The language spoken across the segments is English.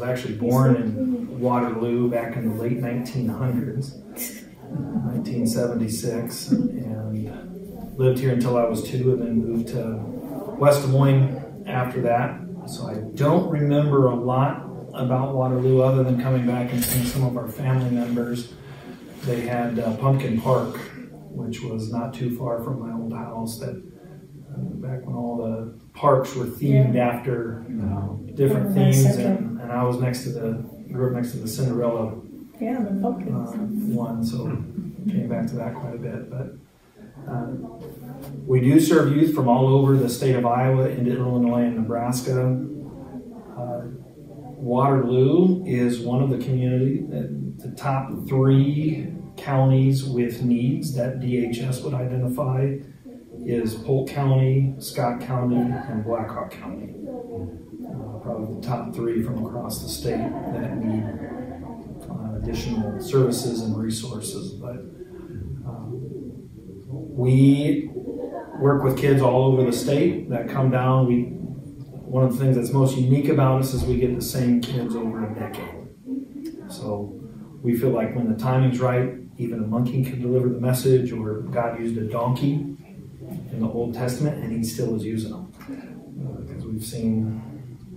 was actually born in Waterloo back in the late 1900s, 1976, and lived here until I was 2 and then moved to West Des Moines after that. So I don't remember a lot about Waterloo other than coming back and seeing some of our family members. They had Pumpkin Park, which was not too far from my old house, that back when all the parks were themed after different themes, and I was grew up next to the Cinderella one, so came back to that quite a bit. But we do serve youth from all over the state of Iowa into Illinois and Nebraska. Waterloo is one of the the top 3 counties with needs that DHS would identify is Polk County, Scott County, and Blackhawk County. Probably the top 3 from across the state that need additional services and resources. But we work with kids all over the state that come down. One of the things that's most unique about us is we get the same kids over a decade. So we feel like when the timing's right, even a monkey can deliver the message, or God used a donkey in the Old Testament and he still is using them. Because we've seen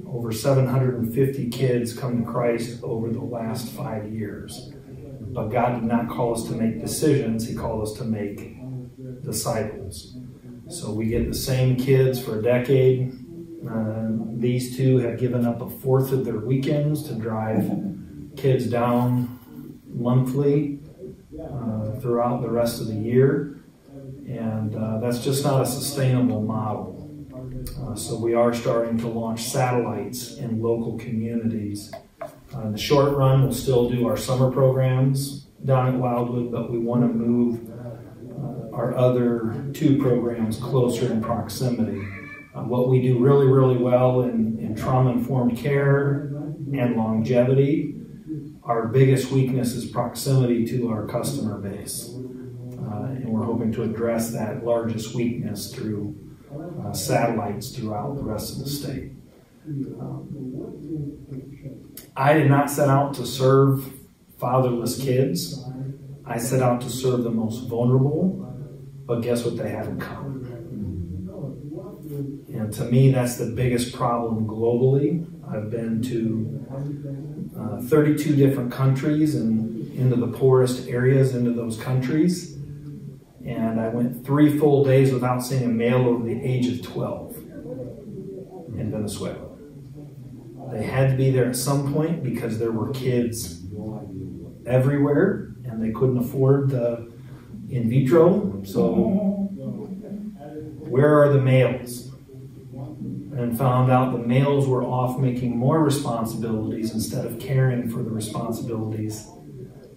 over 750 kids come to Christ over the last 5 years. But God did not call us to make decisions, he called us to make disciples. So we get the same kids for a decade. These 2 have given up 1/4 of their weekends to drive kids down monthly throughout the rest of the year, and that's just not a sustainable model. So we are starting to launch satellites in local communities. In the short run, we'll still do our summer programs down at Wildwood, but we want to move our other 2 programs closer in proximity. What we do really, really well in trauma-informed care and longevity, our biggest weakness is proximity to our customer base. And we're hoping to address that largest weakness through satellites throughout the rest of the state. I did not set out to serve fatherless kids. I set out to serve the most vulnerable, but guess what they have in common? And to me, that's the biggest problem globally. I've been to 32 different countries and into the poorest areas into those countries. And I went 3 full days without seeing a male over the age of 12 in Venezuela. They had to be there at some point because there were kids everywhere and they couldn't afford the in vitro. So where are the males? And found out the males were off making more responsibilities instead of caring for the responsibilities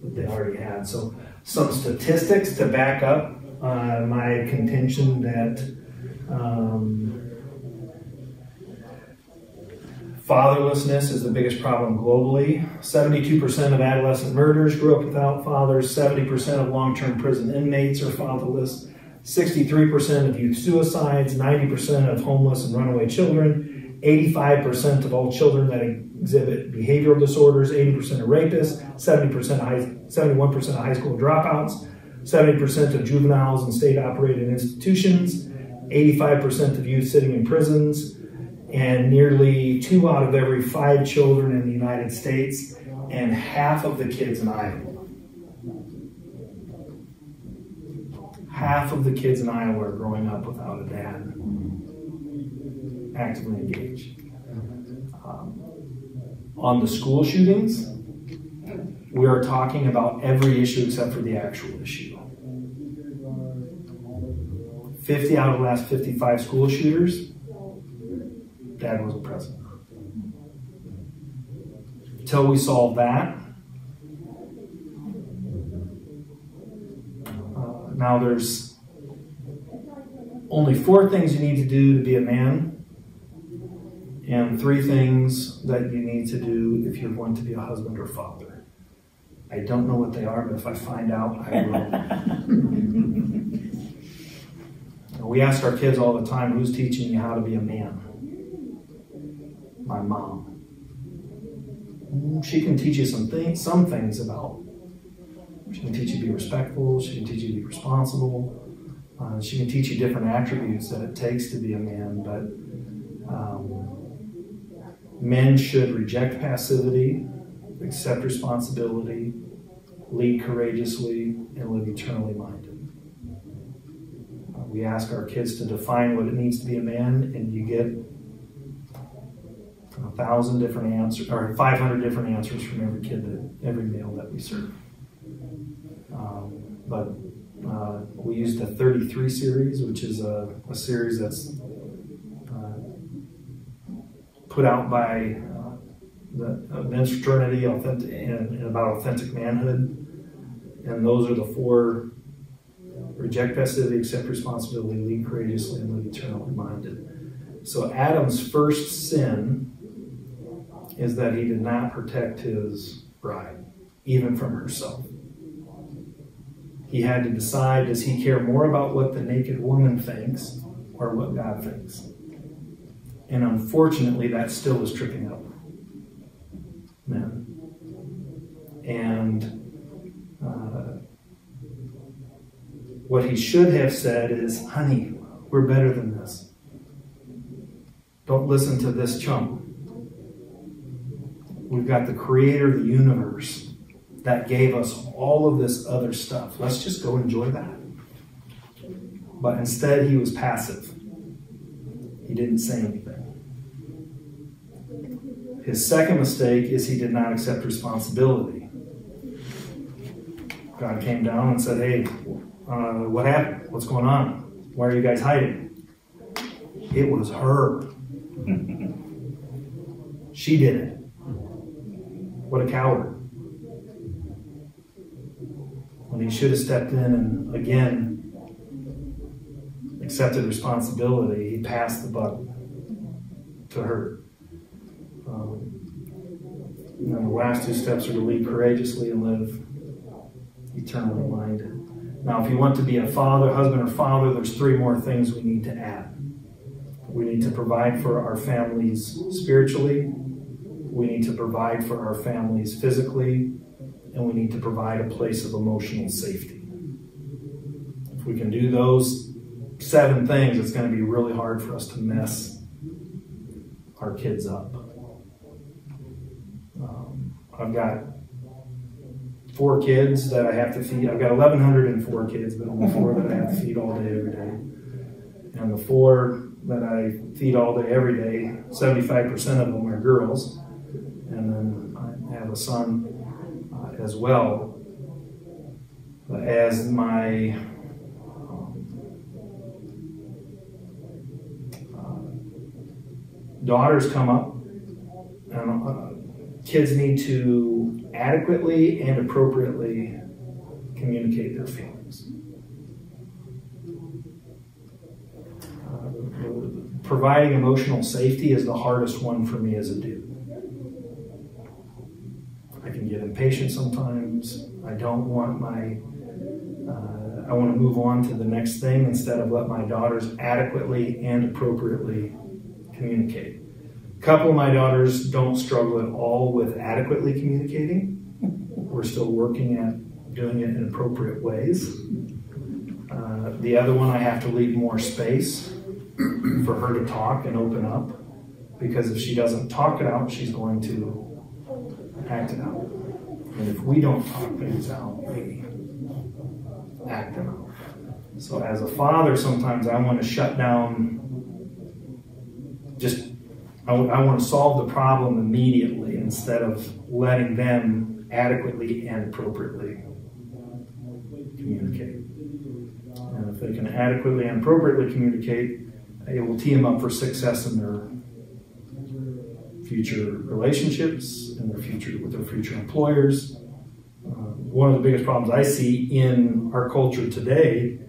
that they already had. So some statistics to back up my contention that fatherlessness is the biggest problem globally. 72% of adolescent murders grew up without fathers. 70% of long-term prison inmates are fatherless. 63% of youth suicides, 90% of homeless and runaway children, 85% of all children that exhibit behavioral disorders, 80% of rapists, 71% of high school dropouts, 70% of juveniles in state-operated institutions, 85% of youth sitting in prisons, and nearly 2 out of every 5 children in the United States, and half of the kids in Iowa. Half of the kids in Iowa are growing up without a dad actively engaged. On the school shootings, we are talking about every issue except for the actual issue. 50 out of the last 55 school shooters, dad wasn't present. Until we solve that, now there's only 4 things you need to do to be a man, and 3 things that you need to do if you're going to be a husband or father. I don't know what they are, but if I find out, I will. We ask our kids all the time, who's teaching you how to be a man? My mom. she can teach you some things about. She can teach you to be respectful. She can teach you to be responsible. She can teach you different attributes that it takes to be a man. But men should reject passivity, accept responsibility, lead courageously, and live eternally minded. We ask our kids to define what it means to be a man, and you get 1,000 different answers, or 500 different answers from every kid, every male that we serve. But we used the 33 series, which is a series that's put out by the men's fraternity and about authentic manhood. And those are the 4: reject passivity, accept responsibility, lead courageously, and live eternally minded. So Adam's first sin is that he did not protect his bride, even from herself. He had to decide, does he care more about what the naked woman thinks or what God thinks? And unfortunately, that still is tripping up men. And what he should have said is, honey, we're better than this. Don't listen to this chump. We've got the creator of the universe that gave us all of this other stuff. Let's just go enjoy that. But instead, he was passive. He didn't say anything. His second mistake is he did not accept responsibility. God came down and said, hey, what happened? What's going on? Why are you guys hiding? It was her. She did it. What a coward. When he should have stepped in and, again, accepted responsibility, he passed the buck to her. And then the last 2 steps are to lead courageously and live eternally minded. Now, if you want to be a father, husband, or father, there's 3 more things we need to add. We need to provide for our families spiritually. We need to provide for our families physically. And we need to provide a place of emotional safety. If we can do those 7 things, it's going to be really hard for us to mess our kids up. I've got 4 kids that I have to feed. I've got 1,104 kids, but only 4 that I have to feed all day, every day. And the 4 that I feed all day, every day, 75% of them are girls. And then I have a son as well. But as my daughters come up, and kids need to adequately and appropriately communicate their feelings. Providing emotional safety is the hardest one for me as a dude. I can get impatient sometimes. I don't want I want to move on to the next thing instead of let my daughters adequately and appropriately communicate. A couple of my daughters don't struggle at all with adequately communicating. We're still working at doing it in appropriate ways. The other one, I have to leave more space for her to talk and open up, because if she doesn't talk it out, she's going to act it out. And if we don't talk things out, we act them out. So as a father, sometimes I want to shut down, I want to solve the problem immediately instead of letting them adequately and appropriately communicate. And if they can adequately and appropriately communicate, it will tee them up for success in their future relationships and with their future employers. One of the biggest problems I see in our culture today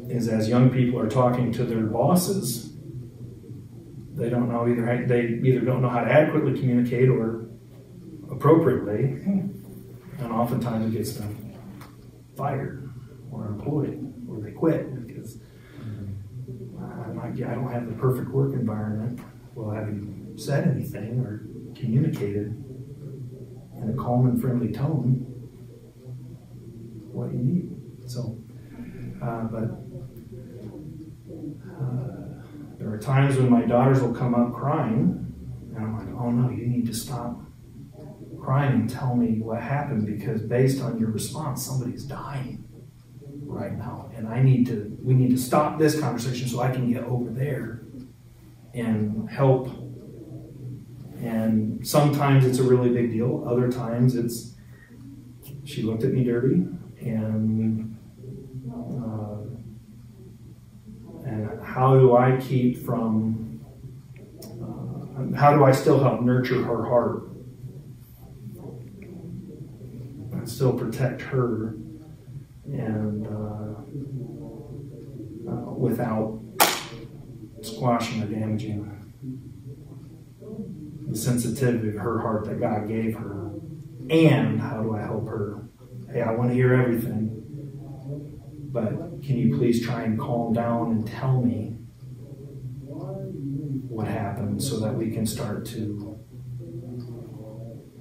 is, as young people are talking to their bosses, they don't know they either don't know how to adequately communicate or appropriately, and oftentimes it gets them fired or employed, or they quit because I don't have the perfect work environment. Well, have you said anything? Or communicated in a calm and friendly tone what you need. So, there are times when my daughters will come up crying, and I'm like, oh no, you need to stop crying and tell me what happened, because based on your response, somebody's dying right now, and we need to stop this conversation so I can get over there and help. And sometimes it's a really big deal. Other times it's, she looked at me dirty, and how do I keep from, how do I still help nurture her heart and still protect her, and without squashing or damaging the sensitivity of her heart that God gave her? And how do I help her? Hey, I want to hear everything, but can you please try and calm down and tell me what happened so that we can start to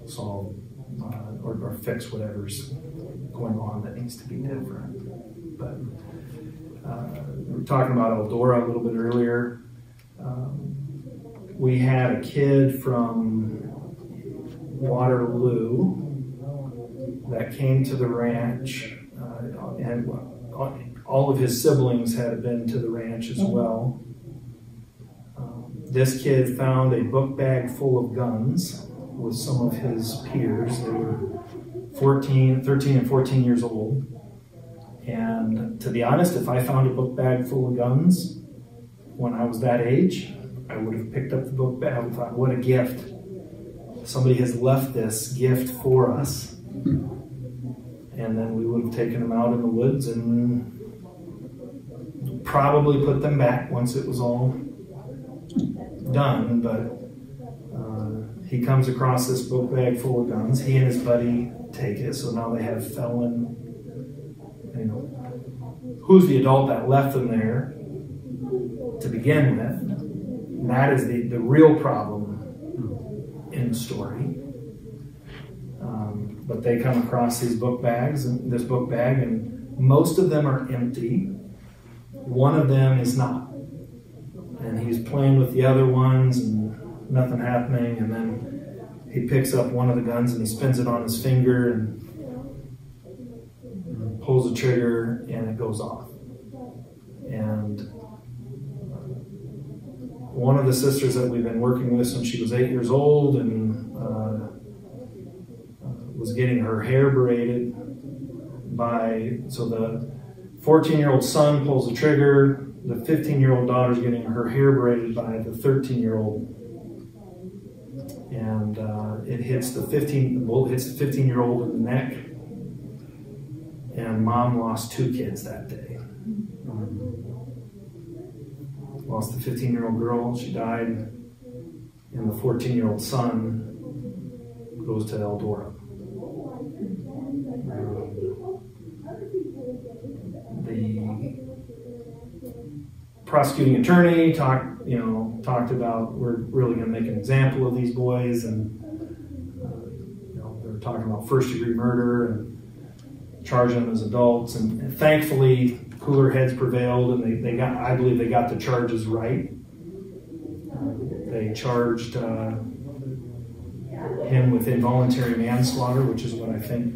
solve or fix whatever's going on that needs to be different. But we were talking about Eldora a little bit earlier. We had a kid from Waterloo that came to the ranch, and all of his siblings had been to the ranch as well. This kid found a book bag full of guns with some of his peers. They were 13 and 14 years old. And to be honest, if I found a book bag full of guns when I was that age, I would have picked up the book bag and thought, what a gift. Somebody has left this gift for us. And then we would have taken them out in the woods and probably put them back once it was all done. But he comes across this book bag full of guns. He and his buddy take it, so now they have felon. Who's the adult that left them there to begin with? And that is the real problem in the story. But they come across these book bags, and this book bag, and most of them are empty. One of them is not. And he's playing with the other ones and nothing happening, and then he picks up one of the guns and he spins it on his finger and pulls the trigger, and it goes off. And one of the sisters that we've been working with since she was 8 years old and was getting her hair braided so the 14-year-old son pulls the trigger, the 15-year-old daughter's getting her hair braided by the 13-year-old, and the bullet hits the 15-year-old in the neck, and mom lost 2 kids that day. Lost the 15-year-old girl, she died, and the 14-year-old son goes to Eldora. The prosecuting attorney talked about, we're really going to make an example of these boys, and they were talking about first-degree murder and charging them as adults, and thankfully cooler heads prevailed, and I believe they got the charges right. They charged him with involuntary manslaughter, which is what I think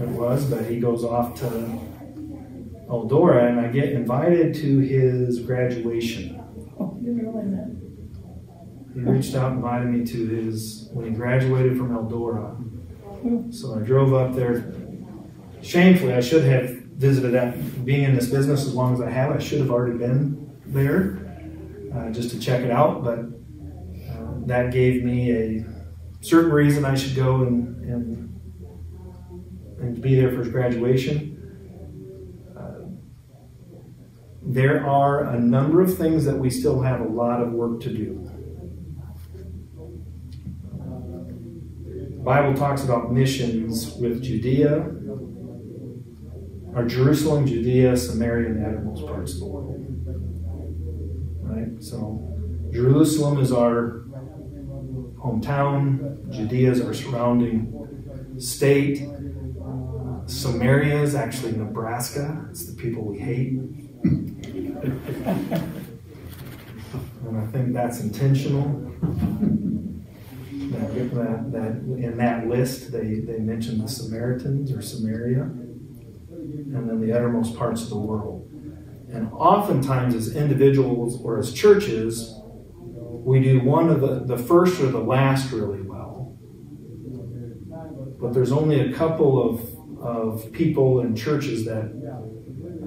it was, but he goes off to Eldora, and I get invited to his graduation. Oh, you really meant? He reached out and invited me to when he graduated from Eldora. So I drove up there. Shamefully, I should have visited being in this business as long as I have. I should have already been there just to check it out, but that gave me a certain reason I should go and be there for his graduation. There are a number of things that we still have a lot of work to do. The Bible talks about missions with Judea, or Jerusalem, Judea, Samaria, and the uttermost parts of the world. Right? So Jerusalem is our hometown. Judea is our surrounding state. Samaria is actually Nebraska. It's the people we hate. And I think that's intentional. That in that list, they mention the Samaritans or Samaria, and then the uttermost parts of the world. And oftentimes as individuals or as churches, we do one of the first or the last really well. But there's only a couple of people and churches that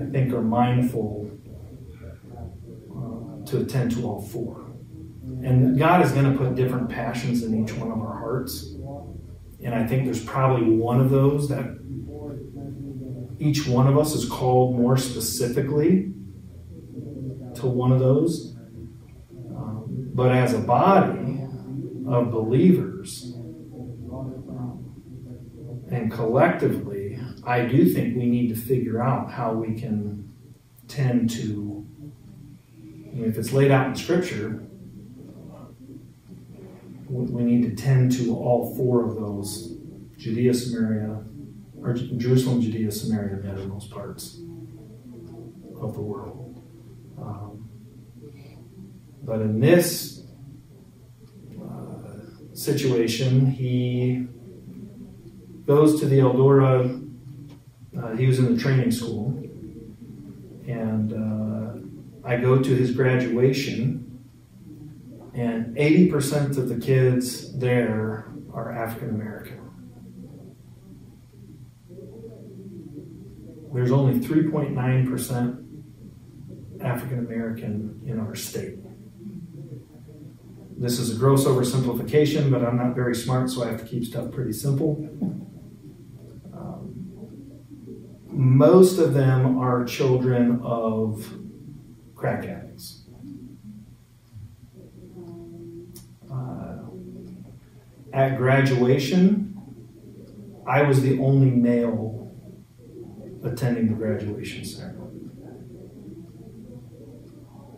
I think are mindful to attend to all four. And God is going to put different passions in each one of our hearts. And I think there's probably one of those that each one of us is called more specifically to one of those. But as a body of believers and collectively, I do think we need to figure out how we can tend to, if it's laid out in Scripture, we need to tend to all four of those: Judea, Samaria, or Jerusalem, Judea, Samaria, and the uttermost parts of the world. But in this situation, he goes to the Eldora. He was in the training school, and I go to his graduation. And 80% of the kids there are African American. There's only 3.9% African American in our state. This is a gross oversimplification, but I'm not very smart, so I have to keep stuff pretty simple. Most of them are children of crack addicts. At graduation, I was the only male attending the graduation ceremony.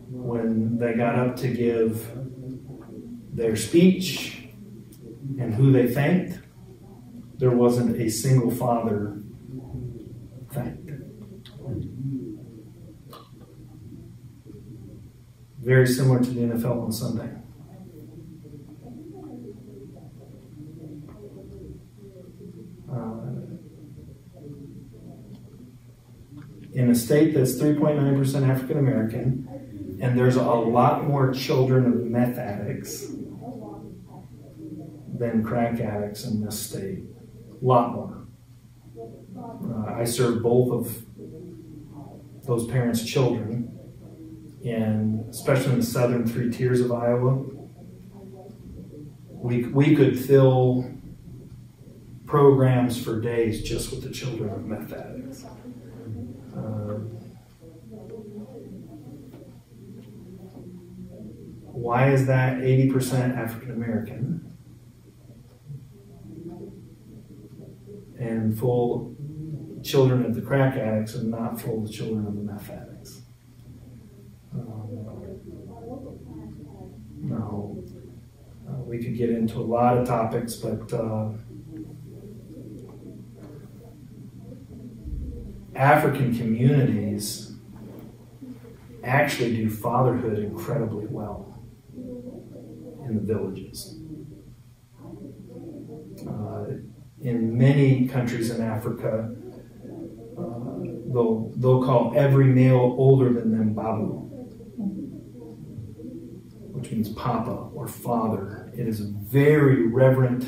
When they got up to give their speech and who they thanked, there wasn't a single father thanked. Very similar to the NFL on Sunday. In a state that's 3.9% African American, and there's a lot more children of meth addicts than crack addicts in this state. A lot more. I served both of those parents' children, and especially in the southern 3 tiers of Iowa. We could fill programs for days just with the children of meth addicts. Why is that 80% African American and full children of the crack addicts and not full of children of the meth addicts? We could get into a lot of topics, but African communities actually do fatherhood incredibly well in the villages. In many countries in Africa, they'll call every male older than them Babu, which means Papa or Father. It is a very reverent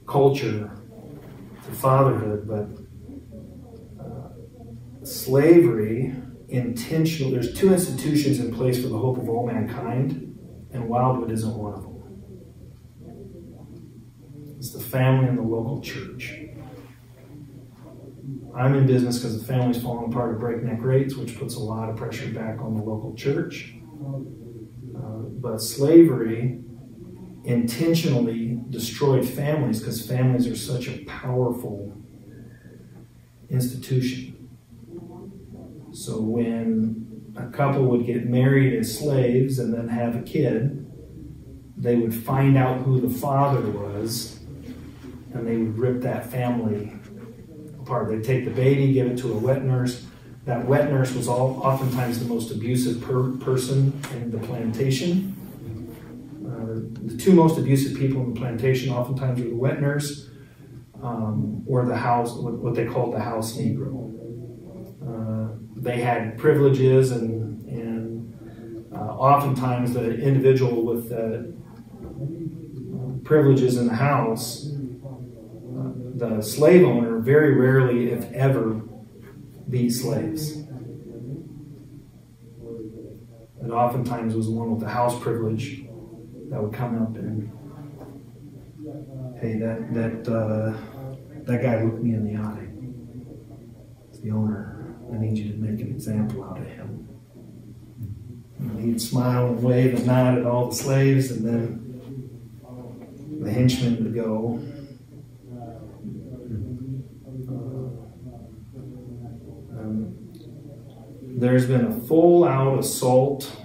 culture for fatherhood, but slavery, intentional. There's 2 institutions in place for the hope of all mankind, and Wildwood isn't one of them. It's the family and the local church. I'm in business because the family's falling apart at breakneck rates, which puts a lot of pressure back on the local church. But slavery intentionally destroyed families because families are such a powerful institution. So when a couple would get married as slaves and then have a kid, they would find out who the father was, and they would rip that family apart. They'd take the baby, give it to a wet nurse. That wet nurse was oftentimes the most abusive person in the plantation. The two most abusive people in the plantation oftentimes were the wet nurse or the house, what they called the house Negro. They had privileges, and oftentimes the individual with the privileges in the house, the slave owner, very rarely, if ever, beat slaves. And oftentimes was the one with the house privilege that would come up and, hey, that guy looked me in the eye. It's the owner. I need you to make an example out of him. And he'd smile and wave and nod at all the slaves, and then the henchman would go. There's been a full-out assault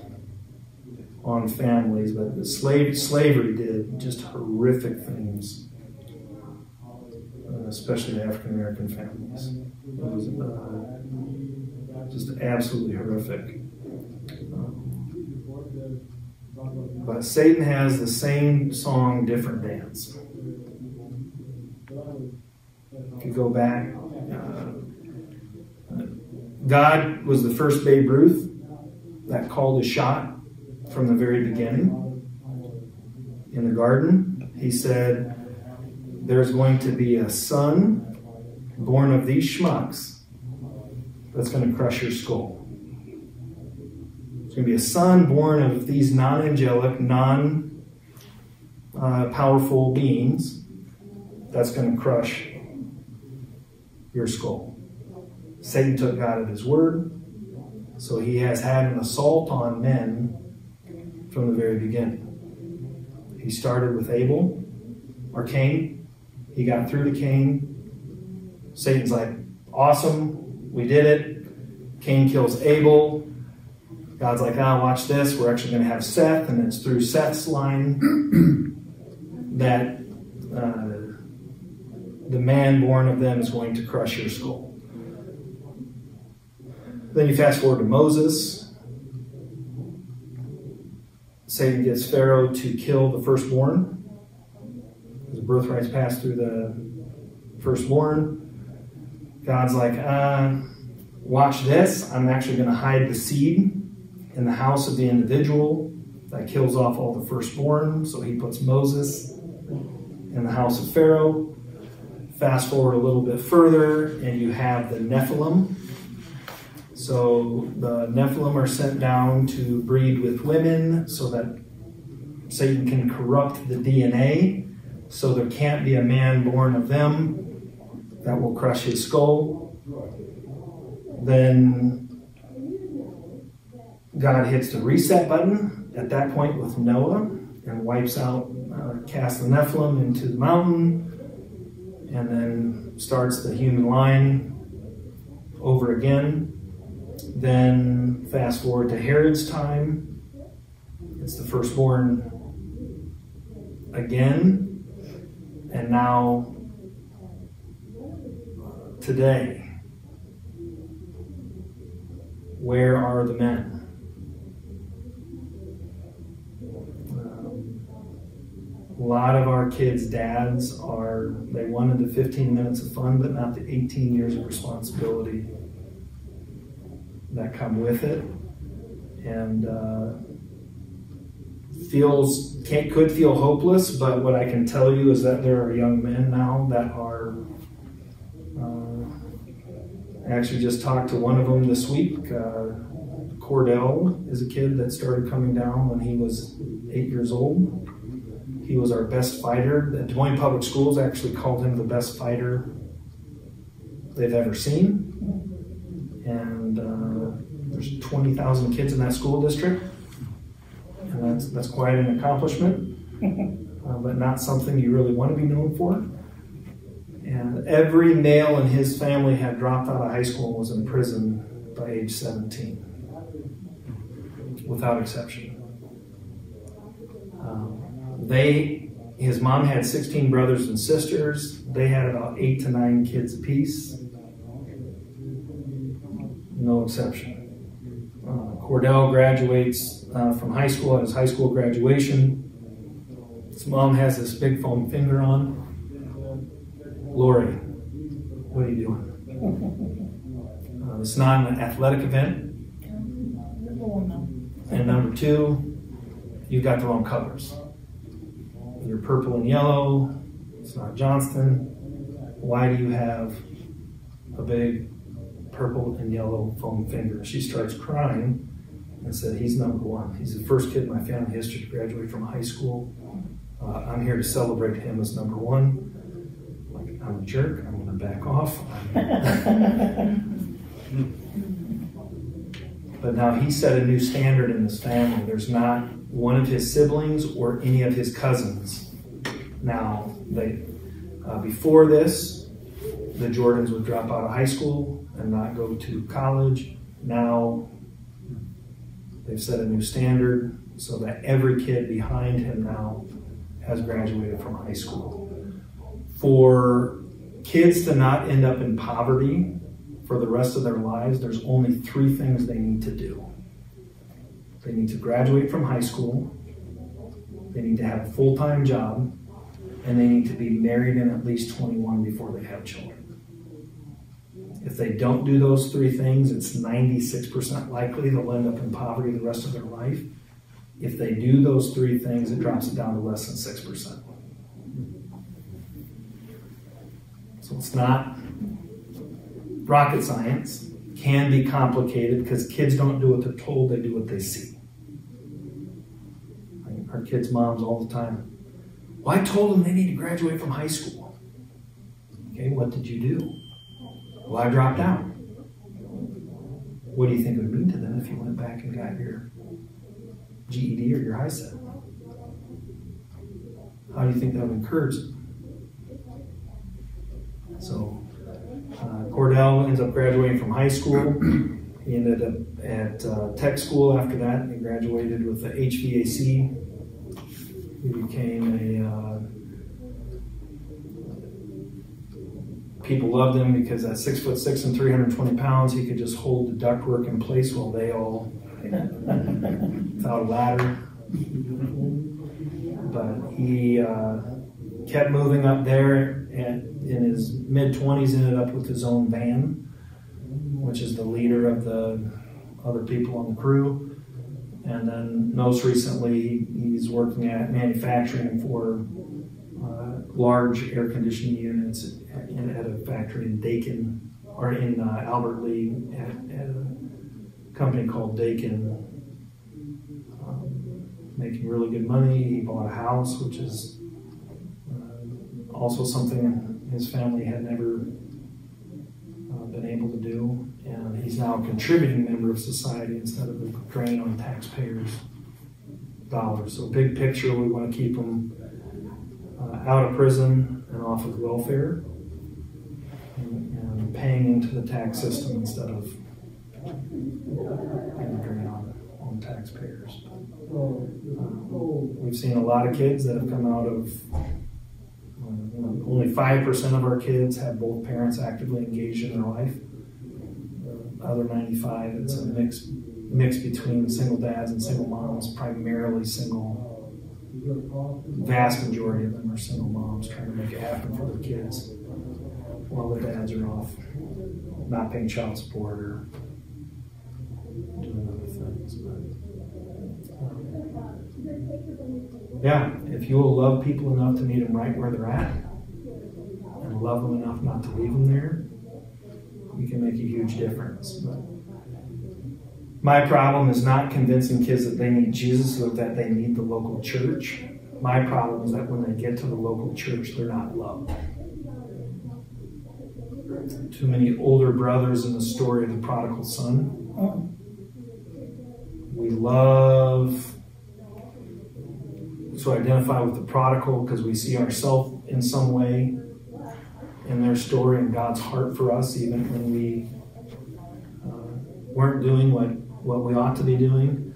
on families, but the slavery did just horrific things, especially to African-American families. It was just absolutely horrific. But Satan has the same song, different dance. If you go back, God was the first Babe Ruth that called a shot from the very beginning. In the garden, he said, there's going to be a son born of these schmucks that's going to crush your skull. There's going to be a son born of these non-angelic, non-powerful beings that's going to crush your skull. Satan took God at his word, so he has had an assault on men from the very beginning. He started with Abel, or Cain. He got through to Cain. Satan's like, awesome, we did it. Cain kills Abel. God's like, watch this, we're actually going to have Seth, and it's through Seth's line that the man born of them is going to crush your skull. Then you fast forward to Moses. Satan gets Pharaoh to kill the firstborn. The birthrights pass through the firstborn. God's like, watch this. I'm actually going to hide the seed in the house of the individual that kills off all the firstborn. So he puts Moses in the house of Pharaoh. Fast forward a little bit further, and you have the Nephilim. So the Nephilim are sent down to breed with women so that Satan can corrupt the DNA, so there can't be a man born of them that will crush his skull. Then God hits the reset button at that point with Noah and wipes out, casts the Nephilim into the mountain, and then starts the human line over again. Then fast forward to Herod's time. It's the firstborn again. And now today, where are the men? A lot of our kids' dads they wanted the 15 minutes of fun, but not the 18 years of responsibility that come with it. And could feel hopeless, but what I can tell you is that there are young men now that are, I actually just talked to one of them this week. Cordell is a kid that started coming down when he was 8 years old. He was our best fighter. The Des Moines Public Schools actually called him the best fighter they've ever seen. And there's 20,000 kids in that school district. And that's quite an accomplishment, but not something you really want to be known for. And every male in his family had dropped out of high school and was in prison by age 17, without exception. His mom had 16 brothers and sisters. They had about 8 to 9 kids apiece. No exception. Cordell graduates from high school at his high school graduation. His mom has this big foam finger on. Lori, what are you doing? It's not an athletic event. And number 2, you got the wrong colors. You're purple and yellow. It's not Johnston. Why do you have a big purple and yellow foam finger? She starts crying and said, he's number 1. He's the first kid in my family history to graduate from high school. I'm here to celebrate him as number 1. Like, I'm a jerk. I'm going to back off. But now he set a new standard in his family. There's not one of his siblings or any of his cousins. Now, before this, the Jordans would drop out of high school and not go to college. Now, they've set a new standard so that every kid behind him now has graduated from high school. For kids to not end up in poverty for the rest of their lives, there's only 3 things they need to do. They need to graduate from high school, they need to have a full-time job, and they need to be married and at least 21 before they have children. If they don't do those 3 things, it's 96% likely they'll end up in poverty the rest of their life. If they do those 3 things, it drops it down to less than 6%. So it's not rocket science. Can be complicated because kids don't do what they're told, they do what they see. Our kids' moms all the time, well, I told them they need to graduate from high school. Okay, what did you do? Well, I dropped out. What do you think it would mean to them if you went back and got your GED or your high set? How do you think that would encourage them? So, Cordell ends up graduating from high school. He ended up at tech school after that. He graduated with the HVAC. He became people loved him because at 6'6" and 320 pounds, he could just hold the ductwork in place while they all, without a ladder. But he kept moving up there, and in his mid-20s ended up with his own van, which is the leader of the other people on the crew. And then most recently, he's working at manufacturing for large air conditioning units at a factory in Dakin, or in Albert Lee, at a company called Dakin, making really good money. He bought a house, which is also something his family had never been able to do. And he's now a contributing member of society instead of a drain on taxpayers' dollars. So big picture, we want to keep him out of prison and off of welfare and paying into the tax system instead of being a drain on taxpayers. We've seen a lot of kids that have come out of only 5% of our kids have both parents actively engaged in their life. The other 95, it's a mix between single dads and single moms, primarily single. Vast majority of them are single moms trying to make it happen for their kids while their dads are off, not paying child support or doing other things. But, yeah, if you will love people enough to meet them right where they're at, and love them enough not to leave them there, you can make a huge difference. But my problem is not convincing kids that they need Jesus or that they need the local church. My problem is that when they get to the local church, they're not loved. Too many older brothers in the story of the prodigal son. We love to identify with the prodigal because we see ourselves in some way in their story and God's heart for us, even when we weren't doing what we ought to be doing.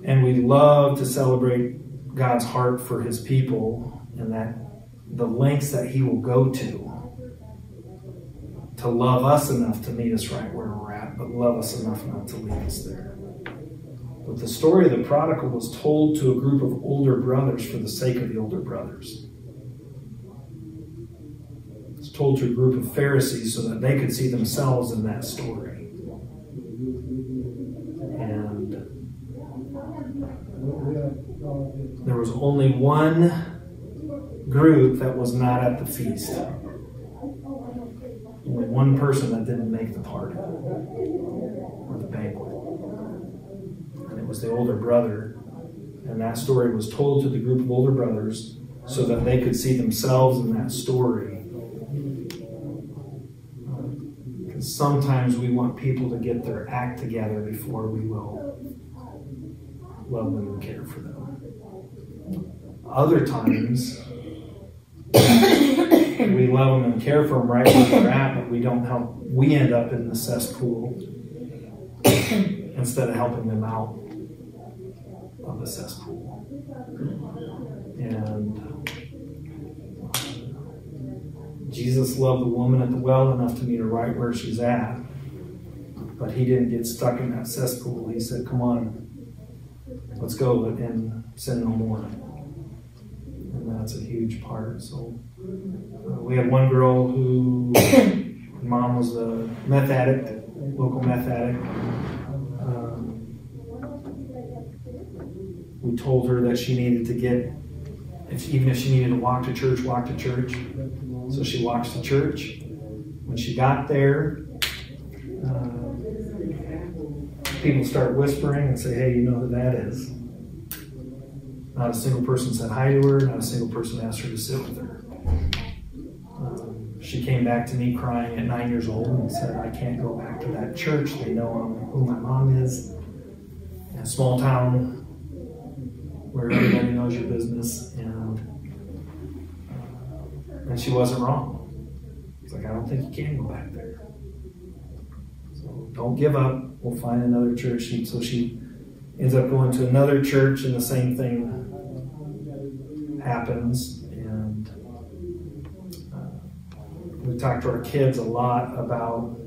And we love to celebrate God's heart for his people, and that the lengths that he will go to love us enough to meet us right where we're at, but love us enough not to leave us there. But the story of the prodigal was told to a group of older brothers for the sake of the older brothers. It's told to a group of Pharisees so that they could see themselves in that story. And there was only one group that was not at the feast. Only one person that didn't make the party or the banquet. And it was the older brother. And that story was told to the group of older brothers so that they could see themselves in that story. Because sometimes we want people to get their act together before we will love them and care for them. Other times, we love them and care for them right where they're at, but we don't help. We end up in the cesspool instead of helping them out of the cesspool. And Jesus loved the woman at the well enough to meet her right where she's at, but he didn't get stuck in that cesspool. He said, come on, let's go and sin no more. And that's a huge part. So we had one girl who, mom was a meth addict, local meth addict. We told her that she needed to get, even if she needed to walk to church, walk to church. So she walks to church. When she got there, people start whispering and say, hey, you know who that is? Not a single person said hi to her. Not a single person asked her to sit with her. She came back to me crying at 9 years old and said, I can't go back to that church. They know who my mom is. In a small town where everybody knows your business. And she wasn't wrong. It's like, I don't think you can go back there. So don't give up. We'll find another church. So she ends up going to another church, and the same thing happens. And we talk to our kids a lot about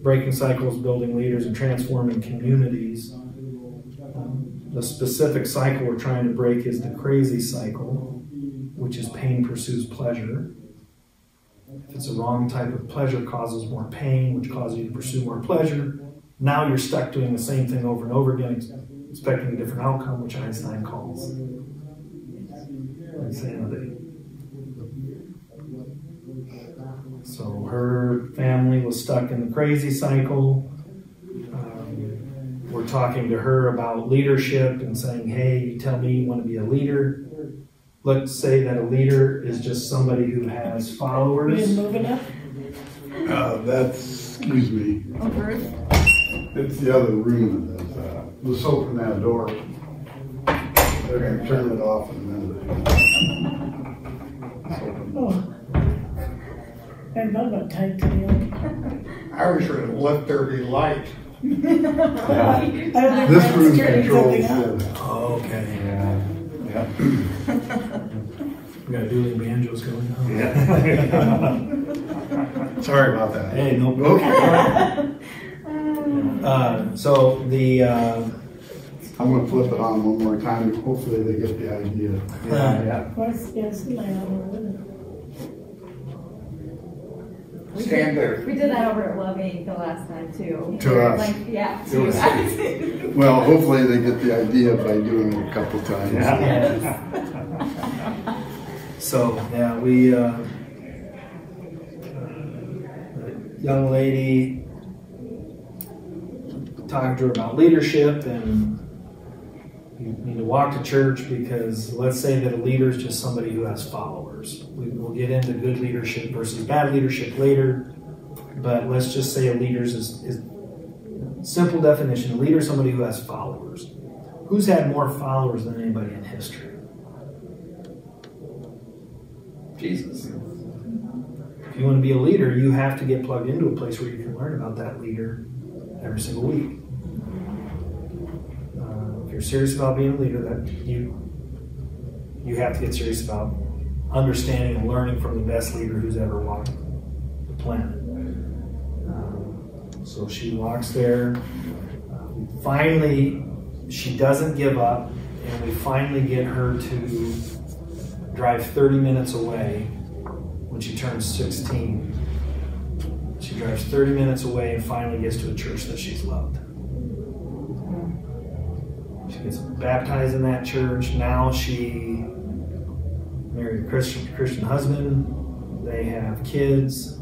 breaking cycles, building leaders, and transforming communities. The specific cycle we're trying to break is the crazy cycle, which is pain pursues pleasure. If it's the wrong type of pleasure, causes more pain, which causes you to pursue more pleasure. Now you're stuck doing the same thing over and over again, expecting a different outcome, which Einstein calls insanity. So her family was stuck in the crazy cycle. We're talking to her about leadership and saying, hey, you tell me you want to be a leader. Let's say that a leader is just somebody who has followers. You didn't move enough? That's, excuse me. On Earth? It's the other room. Let's open that door. They're going to turn it off in a minute. Oh. I'm not about tight to you. I was going to let there be light. Yeah. This room's controlled. Oh, okay. Yeah. Yeah. We got dueling banjos going on. Yeah. Sorry about that. Hey, no problem. So the I'm going to flip it on one more time. Hopefully they get the idea. Yeah. Of course, yes, the light on. Stand there. We did that over at Loving the last time too. To us. Like, yeah. It was, well, hopefully they get the idea by doing it a couple times. Yeah. So yeah, we a young lady talked to her about leadership, and you need to walk to church because let's say that a leader is just somebody who has followers. We'll get into good leadership versus bad leadership later, but let's just say a leader is simple definition. A leader is somebody who has followers. Who's had more followers than anybody in history? Jesus. If you want to be a leader, you have to get plugged into a place where you can learn about that leader every single week. If you're serious about being a leader, that you you have to get serious about understanding and learning from the best leader who's ever walked the planet. So she walks there. Finally, she doesn't give up, and we finally get her to drive 30 minutes away when she turns 16. She drives 30 minutes away and finally gets to a church that she's loved. She gets baptized in that church. Now she married a Christian husband. They have kids.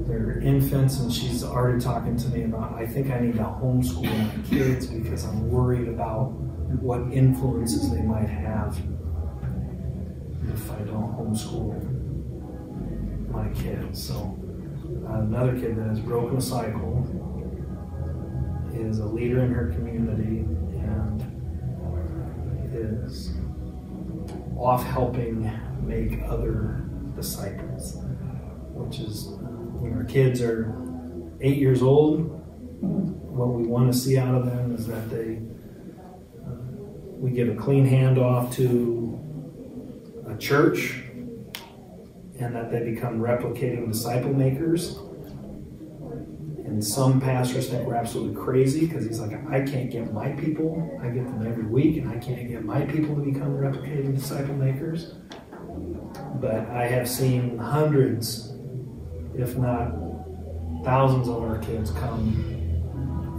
They're infants, and she's already talking to me about, I think I need to homeschool my kids because I'm worried about what influences they might have if I don't homeschool my kids. So another kid that has broken a cycle is a leader in her community and is off helping make other disciples, which is when our kids are 8 years old, what we want to see out of them is that we give a clean handoff to a church and that they become replicating disciple makers. And some pastors think we're absolutely crazy because he's like, I can't get my people. I get them every week and I can't get my people to become replicating disciple makers. But I have seen hundreds, if not thousands of our kids come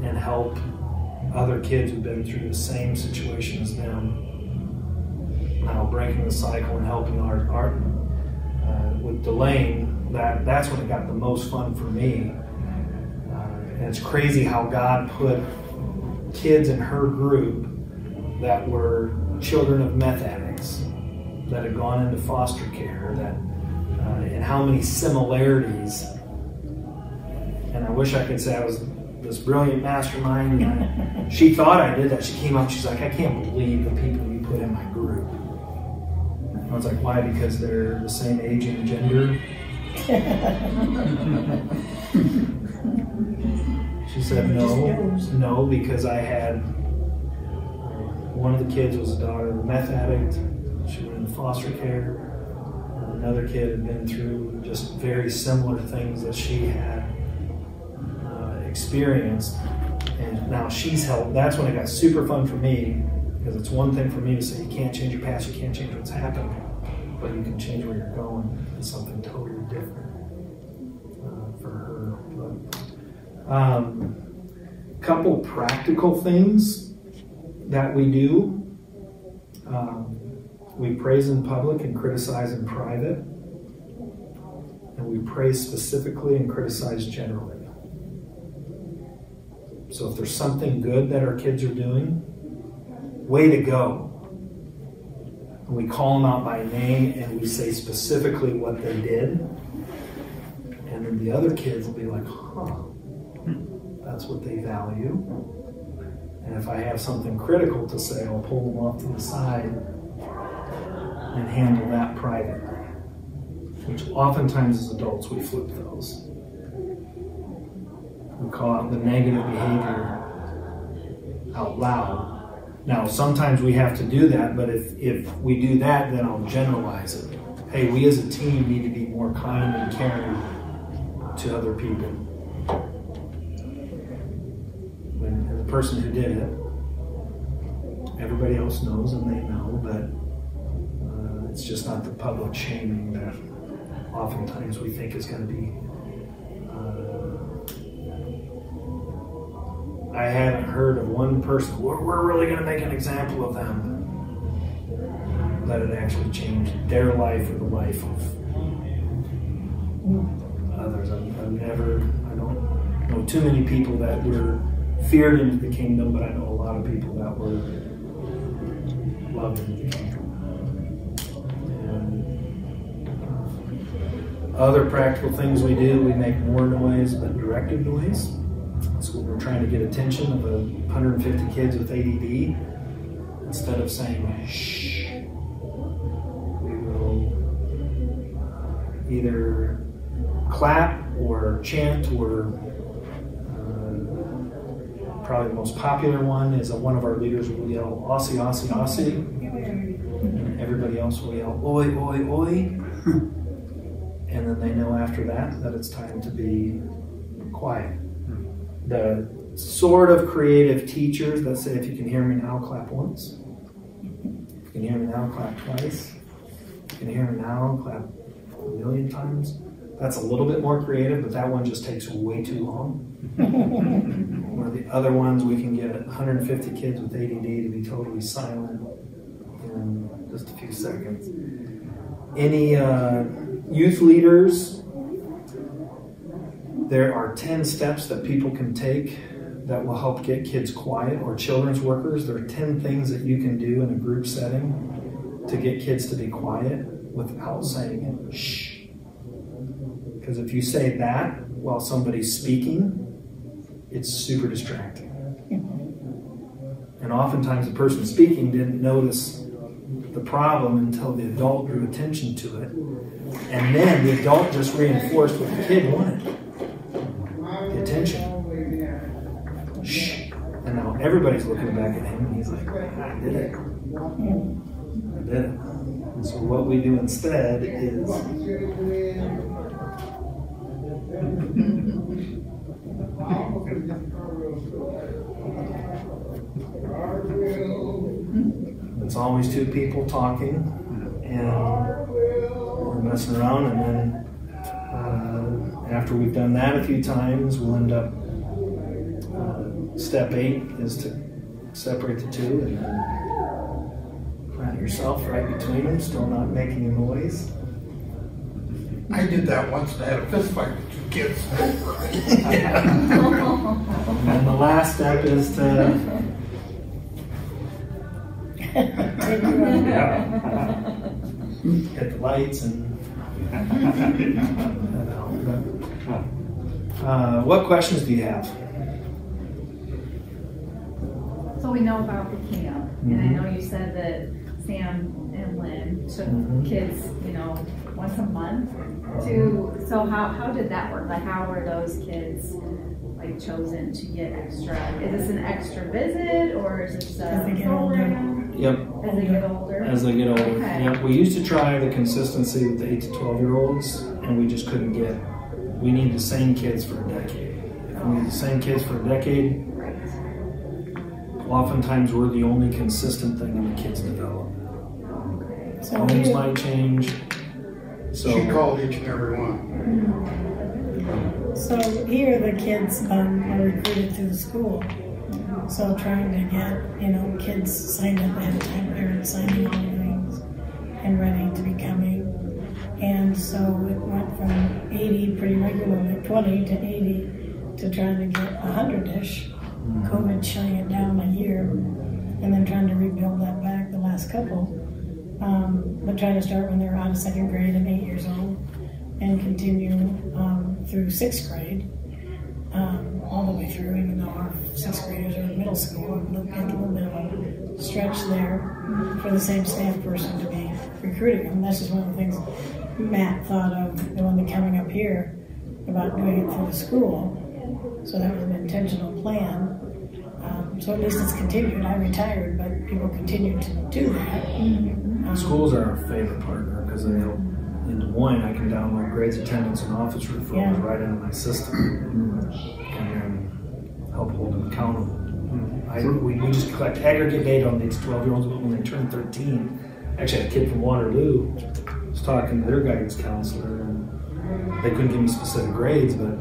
and help other kids who've been through the same situation as them, now breaking the cycle and helping our with Delane. That's when it got the most fun for me. And it's crazy how God put kids in her group that were children of meth addicts that had gone into foster care, and how many similarities. And I wish I could say I was this brilliant mastermind. She thought I did that. She came up, she's like, I can't believe the people you put in my group. I was like, why? Because they're the same age and gender? She said, no, because I had, one of the kids was a daughter of a meth addict. She went into foster care. Another kid had been through just very similar things that she had experienced. And now she's helped. That's when it got super fun for me, because it's one thing for me to say, you can't change your past, you can't change what's happened, but you can change where you're going. It's something totally different for her. But, couple practical things that we do. We praise in public and criticize in private. And we praise specifically and criticize generally. So if there's something good that our kids are doing, way to go. And we call them out by name and we say specifically what they did. And then the other kids will be like, that's what they value. And if I have something critical to say, I'll pull them off to the side and handle that privately. Which oftentimes as adults we flip those. We call out the negative behavior out loud. Now sometimes we have to do that, but if we do that, then I'll generalize it. Hey, we as a team need to be more kind and caring to other people. And the person who did it, everybody else knows and they know, but it's just not the public shaming that oftentimes we think is going to be. I haven't heard of one person, we're really going to make an example of them, that it actually changed their life or the life of others. I don't know too many people that were feared into the kingdom, but I know a lot of people that were loved into the kingdom. And other practical things we do, we make more noise, but directed noise. So we're trying to get attention of 150 kids with ADD. Instead of saying, shh, we will either clap or chant, or probably the most popular one is one of our leaders will yell, Aussie, Aussie, Aussie. And everybody else else will yell, oi, oi, oi. And then they know after that it's time to be quiet. The sort of creative teachers that say, if you can hear me now, clap once. If you can hear me now, clap twice. If you can hear me now, clap a million times. That's a little bit more creative, but that one just takes way too long. Or the other ones, we can get 150 kids with ADD to be totally silent in just a few seconds. Any youth leaders, there are 10 steps that people can take that will help get kids quiet, or children's workers. There are 10 things that you can do in a group setting to get kids to be quiet without saying it. Shh. Because if you say that while somebody's speaking, it's super distracting. And oftentimes the person speaking didn't notice the problem until the adult drew attention to it. And then the adult just reinforced what the kid wanted. The attention. Shh. And now everybody's looking back at him and he's like, I did it. I did it. And so what we do instead is it's always two people talking, and we're messing around, and then after we've done that a few times, we'll end up, step 8 is to separate the two, and then plant yourself right between them, still not making a noise. I did that once and I had a fist fight with 2 kids. And then the last step is to hit the lights and what questions do you have? So we know about the camp, and I know you said that Sam and Lynn took kids, once a month so how did that work? Like, how were those kids chosen to get extra? Is this an extra visit, or is this a program? Yep. As they get older? As they get older. Okay. Yep. We used to try the consistency with the 8 to 12-year-olds, and we just couldn't get, we need the same kids for a decade. If we need the same kids for a decade, oftentimes we're the only consistent thing that the kids develop. Things might change. So She called each and every one. So here the kids are recruited through the school. So trying to get, kids signed up ahead of time, parents signing all the things and ready to be coming. And so it went from 80 pretty regularly, 20 to 80 to trying to get 100-ish. COVID shutting it down a year and then trying to rebuild that back the last couple. But trying to start when they were out of 2nd grade and 8 years old and continue through 6th grade, all the way through, even though our 6th graders are in middle school. We'll get a little bit of a stretch there for the same staff person to be recruiting them. That's just one of the things Matt thought of when they're coming up here about doing it for the school. So that was an intentional plan. So at least it's continued. I retired, but people continue to do that. Schools are our favorite partner because they help. In Des Moines, I can download grades, attendance, and office referrals right into my system and then help hold them accountable. We just collect aggregate data on these 12-year-olds, but when they turn 13, actually I had a kid from Waterloo was talking to their guidance counselor, and they couldn't give me specific grades, but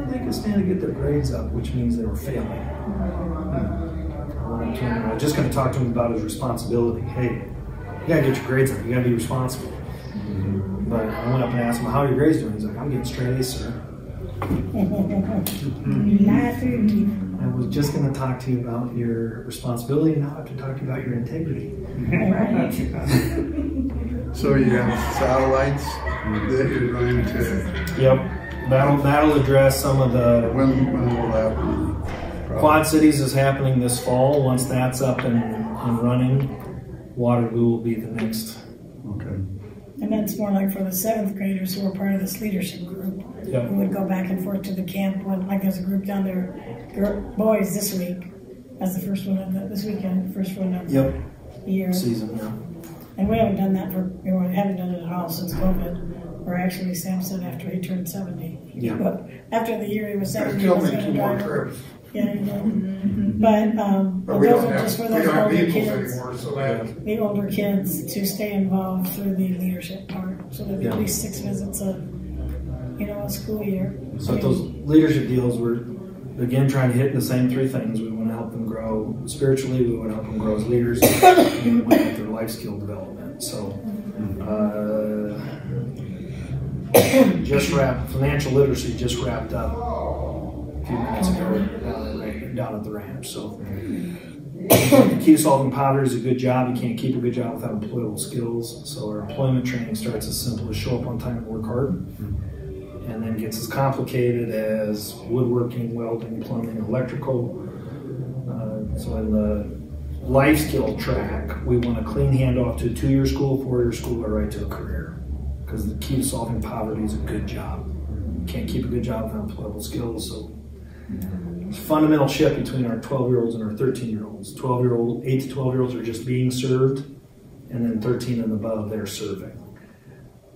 they could stand to get their grades up, which means they were failing. I was just going to talk to him about his responsibility. Hey, you got to get your grades up. You got to be responsible. But I went up and asked him, how are your grades doing? He's like, I'm getting straight A's, sir. I was just going to talk to you about your responsibility, and now I have to talk to you about your integrity. So you have satellites that you're going to... Yep. That'll address some of the... When will that be? Quad Cities is happening this fall. Once that's up and running, Waterloo will be the next. Okay. And that's more like for the 7th graders who are part of this leadership group. Yep. Who would go back and forth to the camp. Like there's a group down there, boys this week. That's the first one of this weekend, first one of the year. Season, yeah. And we haven't done that we haven't done it at all since COVID. Or actually, Sam said after he turned 70. Yeah. But after the year he was 70, he Still was make going to two more drive. trips. Yeah, he did. But But we those don't are just for have, we those don't have older vehicles kids. anymore, so that, The older kids to stay involved through the leadership part. So there'll be Yeah. at least 6 visits a school year. So those leadership deals, we're again trying to hit the same 3 things. We want to help them grow spiritually, we want to help them grow as leaders, and we want to help their life skill development. So financial literacy just wrapped up a few minutes ago down at the ranch. So the key to solving poverty is a good job. You can't keep a good job without employable skills. So our employment training starts as simple as show up on time and work hard, and then gets as complicated as woodworking, welding, plumbing, electrical. So in the life skill track, we want a clean handoff to a 2-year school, 4-year school, or right to a career. Because the key to solving poverty is a good job. You can't keep a good job without employable skills. So there's a fundamental shift between our 12-year-olds and our 13-year-olds. 8 to 12-year-olds are just being served, and then 13 and above, they're serving.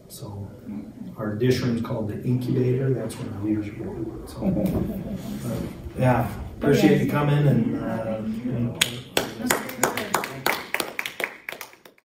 So our dish room is called the incubator. That's when the leaders are born. So, yeah, appreciate you coming and